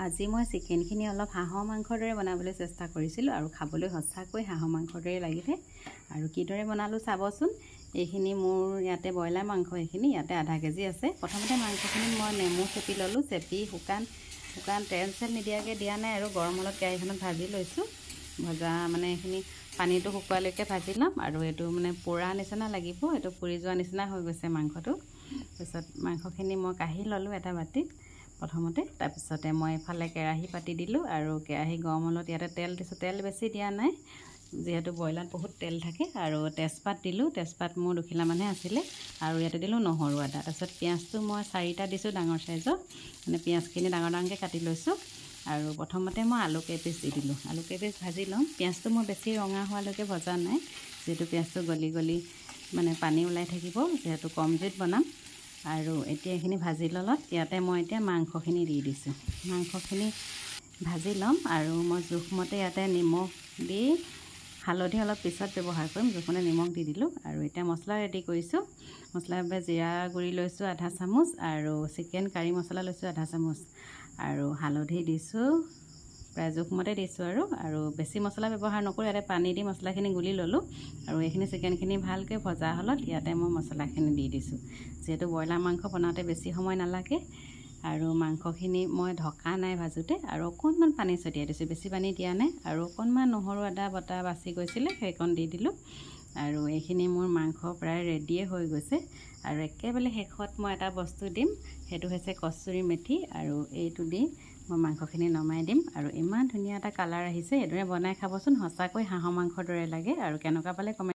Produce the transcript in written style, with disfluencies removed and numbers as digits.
আজি মই চিকেনখিনি অলপ হাঁহৰ মাংসৰ দৰে বনাবলৈ চেষ্টা কৰিছিলোঁ আৰু খাবলৈ সঁচাকৈ হাঁহৰ মাংসৰ দৰে লাগিলে। আৰু কিদৰে বনালোঁ চাবচোন। এইখিনি মোৰ ইয়াতে ব্ৰইলাৰ মাংস, এইখিনি ইয়াতে আধা কেজি আছে। প্ৰথমতে মাংসখিনি মই নেমু চেপি ল'লোঁ। চেপি শুকান তেল নিদিয়াকৈ দিয়া নাই আৰু গৰম অলপ কেৰাহীখনত ভাজি লৈছোঁ। ভজা মানে এইখিনি পানীটো শুকোৱালৈকে ভাজি ল'ম আৰু এইটো মানে পোৰা নিচিনা লাগিব, এইটো পুৰি যোৱা নিচিনা হৈ গৈছে মাংসটো। তাৰপিছত মাংসখিনি মই কাঢ়ি ল'লোঁ এটা বাটিত প্ৰথমতে। তাৰপিছতে মই এফালে কেৰাহী পাতি দিলোঁ আৰু কেৰাহী গৰম হ'লত ইয়াতে তেল দিছোঁ। তেল বেছি দিয়া নাই যিহেতু ব্ৰইলাৰত বহুত তেল থাকে। আৰু তেজপাত দিলোঁ, তেজপাত মোৰ 2 খিলামানহে আছিলে। আৰু ইয়াতে দিলোঁ নহৰু আদা। তাৰপিছত পিঁয়াজটো মই 4টা দিছোঁ ডাঙৰ চাইজৰ, মানে পিঁয়াজখিনি ডাঙৰ ডাঙৰকৈ কাটি লৈছোঁ। আৰু প্ৰথমতে মই আলু কেইপিচ দি দিলোঁ। আলু কেইপিচ ভাজি ল'ম। পিঁয়াজটো মই বেছি ৰঙা হোৱালৈকে ভজা নাই, যিহেতু পিঁয়াজটো গলি মানে পানী ওলাই থাকিব, যিহেতু কম জুইত বনাম। আৰু এতিয়া এইখিনি ভাজি ল'লত ইয়াতে মই এতিয়া মাংসখিনি দি দিছোঁ। মাংসখিনি ভাজি ল'ম আৰু মই জোখমতে ইয়াতে নিমখ দি, হালধি অলপ পিছত ব্যৱহাৰ কৰিম, জোখমতে নিমখ দি দিলোঁ। আৰু এতিয়া মছলা ৰেডি কৰিছোঁ। মছলাৰ বাবে জিৰা গুড়ি লৈছোঁ আধা চামুচ আৰু চিকেন কাৰী মছলা লৈছোঁ আধা চামুচ। আৰু হালধি দিছোঁ প্ৰায় জোখমতে দিছোঁ আৰু বেছি মছলা ব্যৱহাৰ নকৰোঁ। ইয়াতে পানী দি মছলাখিনি গুলি ল'লোঁ আৰু এইখিনি চিকেনখিনি ভালকৈ ভজা হ'লত ইয়াতে মই মছলাখিনি দি দিছোঁ। যিহেতু ব্ৰইলাৰ মাংস বনাওঁতে বেছি সময় নালাগে। আৰু মাংসখিনি মই ঢকা নাই ভাজোঁতে, আৰু অকণমান পানী ছটিয়াই দিছোঁ, বেছি পানী দিয়া নাই। আৰু অকণমান নহৰু আদা বটা বাচি গৈছিলে, সেইকণ দি দিলোঁ। আৰু এইখিনি মোৰ মাংস প্ৰায় ৰেডিয়ে হৈ গৈছে। আৰু একেবাৰে শেষত মই এটা বস্তু দিম, সেইটো হৈছে কচুৰি মেথি, আৰু এইটো দি মই মাংসখিনি নমাই দিম। আৰু ইমান ধুনীয়া এটা কালাৰ আহিছে। এইদৰে বনাই খাবচোন, সঁচাকৈ হাঁহৰ মাংসৰ দৰে লাগে। আৰু কেনেকুৱা পালে কমেণ্ট